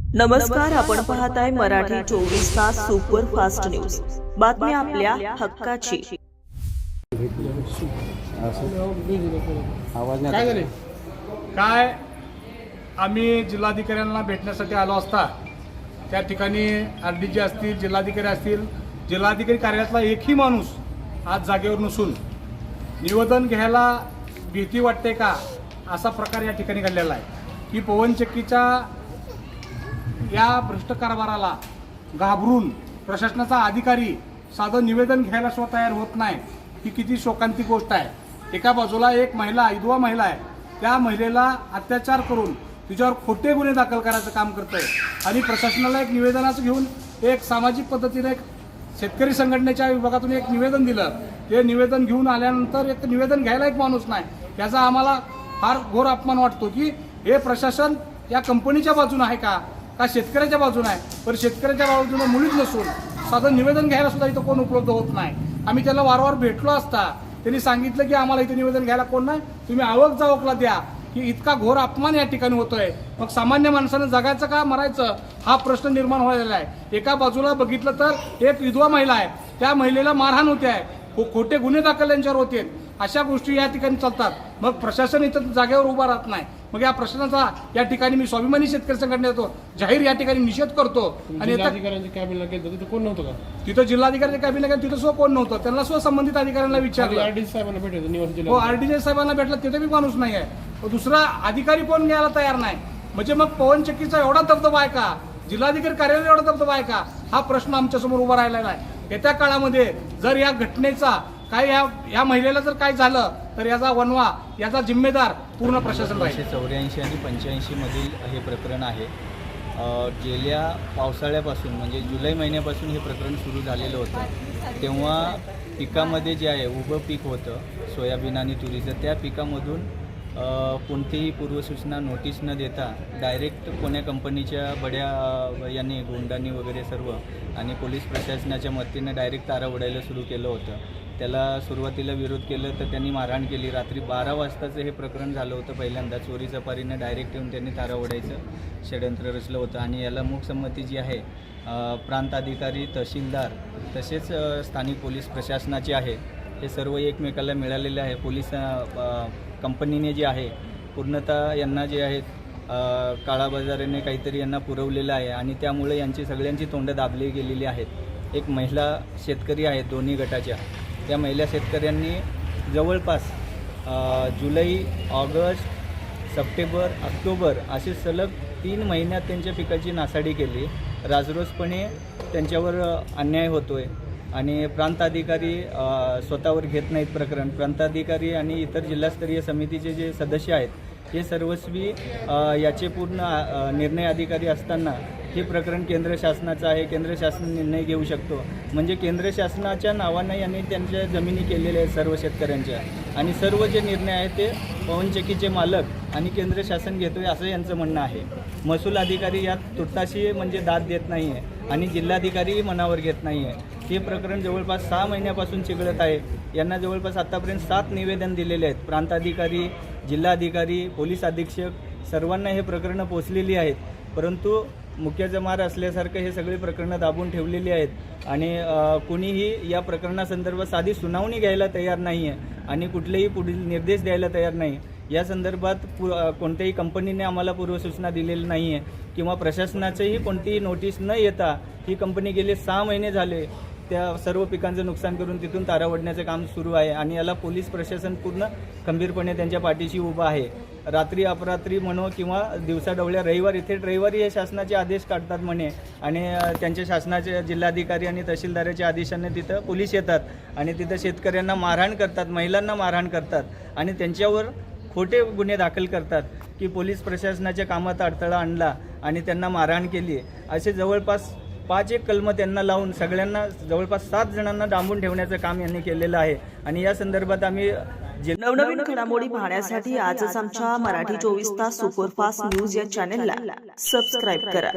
नमस्कार, आपण पाहताय मराठी 24 तास सुपरफास्ट न्यूज। बातमी आपल्या हक्काची। काय झाले? काय आम्ही जिल्हाधिकाऱ्यांना भेटण्यासाठी आलो असता त्या ठिकाणी आरडीजी असतील, जिल्हाधिकारी असतील, जिल्हाधिकारी कार्यालयातला एकही माणूस आज जागेवर नसून निवेदन घ्यायला भीती वाटते का असा प्रकार या ठिकाणी घडलेला आहे की पवनचक्कीच्या या भ्रष्ट कारभाराला घाबरून प्रशासनाचा अधिकारी साधं निवेदन घ्यायला सुद्धा तयार होत नाही ही किती शोकांतिक गोष्ट आहे। एका बाजूला एक महिला, विधवा महिला आहे, त्या महिलेला अत्याचार करून तिच्यावर खोटे गुन्हे दाखल करायचं काम करतंय आणि प्रशासनाला एक निवेदनाचं घेऊन एक सामाजिक पद्धतीने एक शेतकरी संघटनेच्या विभागातून एक निवेदन दिलं। ते निवेदन घेऊन आल्यानंतर एक निवेदन घ्यायला एक माणूस नाही, याचा आम्हाला फार घोर अपमान वाटतो की हे प्रशासन या कंपनीच्या बाजूने आहे का शेतकऱ्याच्या बाजूने आहे। पण शेतकऱ्याच्या बाजूने मुळीच नसून साधं निवेदन घ्यायला सुद्धा इथं कोण उपलब्ध होत नाही। आम्ही त्याला वारंवार भेटलो असता त्यांनी सांगितलं की आम्हाला इथे निवेदन घ्यायला कोण नाही, तुम्ही आवक जावकला द्या। की इतका घोर अपमान या ठिकाणी होतोय, मग सामान्य माणसानं जगायचं का मरायचं हा प्रश्न निर्माण व्हायला आहे। एका बाजूला बघितलं तर एक विधवा महिला आहे, त्या महिलेला मारहाण होते आहे, खोटे गुन्हे दाखल यांच्यावर होते, अशा गोष्टी या ठिकाणी चालतात। मग प्रशासन इथं जागेवर उभा राहत नाही। मग या प्रश्नाचा या ठिकाणी मी स्वाभिमानी शेतकरी संघटनेतो जाहीर या ठिकाणी निषेध करतो। आणि जिल्हाधिकाऱ्यांच्या कॅबिनला गेलं तिथं कोण नव्हतं का? तिथं जिल्हाधिकाऱ्यांच्या कॅबिनला गेलं, तिथं कोण नव्हतं, त्यांना संबंधित अधिकाऱ्यांना विचारलं। आरडीजी साहेबांना भेटायचं निवासी हो, आरडीजी साहेबांना भेटलं, तिथे बी माणूस नाही आहे, दुसरा अधिकारी कोण घ्यायला तयार नाही। म्हणजे मग पवनचक्कीचा एवढा दबदबा आहे का, जिल्हाधिकारी कार्यालय एवढा दबदबा आहे का, हा प्रश्न आमच्या समोर उभा राहिलेला आहे। येत्या काळामध्ये जर या घटनेचा काय या महिलेला जर काय झालं तर याचा वनवा, याचा जिम्मेदार पूर्ण प्रशासन राहील। 1984 आणि 85 मधील हे प्रकरण आहे। गेल्या पावसाळ्यापासून म्हणजे जुलै महिन्यापासून हे प्रकरण सुरू झालेलं होतं। तेव्हा पिकामध्ये जे आहे उभं पीक होतं सोयाबीन आणि तुरीचं, त्या पिकामधून कोणतीही पूर्वसूचना नोटीस न देता डायरेक्ट कोण्या कंपनीच्या बड्या यांनी गुंडांनी वगैरे सर्व आणि पोलीस प्रशासनाच्या मदतीनं डायरेक्ट तारा उडायला सुरू केलं होतं। त्याला सुरुवातीला विरोध केलं तर त्यांनी मारहाण केली। रात्री 12 वाजताचं हे प्रकरण झालं होतं। पहिल्यांदा चोरी चपारीनं डायरेक्ट येऊन त्यांनी तारा उडायचं षडयंत्र रचलं होतं आणि याला मूकसंमती जी आहे प्रांत अधिकारी, तहसीलदार तसेच स्थानिक पोलीस प्रशासनाचे आहे, हे सर्व एकमेकाला मिळालेले आहे। पोलीस कंपनीने जे आहे पूर्णतः यांना जे आहेत काळाबाजाराने काहीतरी यांना पुरवलेलं आहे आणि त्यामुळे यांची सगळ्यांची तोंडं दाबली गेलेली आहेत। एक महिला शेतकरी आहेत दोन्ही गटाच्या, त्या महिला शेतकऱ्यांनी जवळपास जुलै, ऑगस्ट, सप्टेंबर, ऑक्टोबर असे सलग 3 महिन्यात त्यांच्या पिकाची नासाडी केली। राजरोसपणे त्यांच्यावर अन्याय होतोय आणि प्रांत अधिकारी स्वतःवर घेत नाहीत प्रकरण। प्रांताधिकारी आणि इतर जिल्हास्तरीय समितीचे जे सदस्य आहेत हे सर्वस्वी याचे पूर्ण निर्णय अधिकारी असताना हे प्रकरण केंद्र शासनाचं आहे, केंद्र शासन निर्णय घेऊ शकतो। म्हणजे केंद्र शासनाच्या नावानं यांनी त्यांच्या जमिनी केलेल्या आहेत सर्व शेतकऱ्यांच्या आणि सर्व जे निर्णय आहेत ते पवनचक्कीचे मालक आणि केंद्र शासन घेतोय असं यांचं म्हणणं आहे। महसूल अधिकारी यात तुर्ताशी म्हणजे दाद देत नाही आहे आणि जिल्हाधिकारीही मनावर घेत नाही आहे। हे प्रकरण जवळपास 6 महिन्यापासून चिघळत आहे। यांना जवळपास आतापर्यंत 7 निवेदन दिलेले आहेत। प्रांताधिकारी, जिल्हाधिकारी, पोलीस अधीक्षक सर्वांना हे प्रकरणं पोचलेली आहेत, परंतु मुक्याचं मार असल्यासारखं हे सगळे प्रकरणं दाबून ठेवलेली आहेत आणि कोणीही या प्रकरणासंदर्भात साधी सुनावणी घ्यायला तयार नाही आहे आणि कुठलेही पुढील निर्देश द्यायला तयार नाही। या संदर्भात कोणत्याही कंपनीने आम्हाला पूर्वसूचना दिलेली नाही आहे किंवा प्रशासनाचंही कोणतीही नोटीस न येता ही कंपनी गेले 6 महिने झाले त्या सर्व पिकांचं नुकसान करून तिथून तारा ओढण्याचं काम सुरू आहे आणि याला पोलीस प्रशासन पूर्ण खंबीरपणे त्यांच्या पाठीशी उभं आहे। रात्री अपरात्री म्हणो किंवा दिवसाढवळ्या रविवारी हे शासनाचे आदेश काढतात म्हणे आणि त्यांच्या शासनाचे जिल्हाधिकारी आणि तहसीलदाराच्या आदेशाने तिथं पोलीस येतात आणि तिथं शेतकऱ्यांना मारहाण करतात, महिलांना मारहाण करतात आणि त्यांच्यावर खोटे गुन्हे दाखल करतात की पोलीस प्रशासनाच्या कामात अडथळा आणला आणि त्यांना मारहाण केली। असे जवळपास 5 एक कलमं त्यांना लावून सगळ्यांना जवळपास 7 जणांना डांबून ठेवण्याचं काम यांनी केलेलं आहे आणि या संदर्भात आम्ही नवनवीन घडामोडी पाहण्यासाठी आजच आमच्या मराठी 24 तास सुपरफास्ट न्यूज या चॅनेलला सबस्क्राईब करा।